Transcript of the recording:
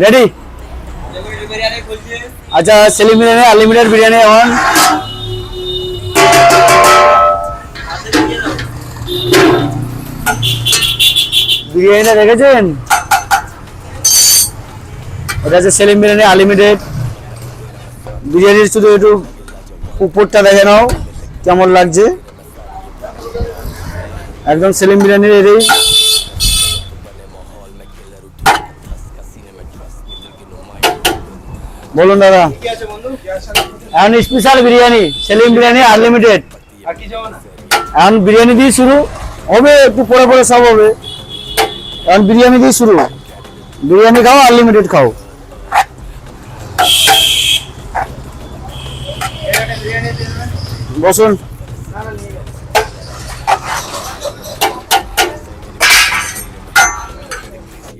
Ready? আচ্ছা, Selim biryani unlimited biryani on. বিরিয়ানিটা দেখেছেন? এটা হচ্ছে সেলিম বিরিয়ানি আনলিমিটেড বিরিয়ানির। শুধু একটু উপরটা দেখে নাও কেমন লাগছে, একদম সেলিম বিরিয়ানির এটাই। বলুন দাদা। এখন স্পেশাল বিরিয়ানি সেলিম বিরিয়ানি আনলিমিটেড। এখন বিরিয়ানি দিয়ে শুরু হবে, একটু পরে পরে সব হবে। এখন বিরিয়ানি দিয়ে শুরু, বিরিয়ানি খাও আনলিমিটেড খাও। বসুন।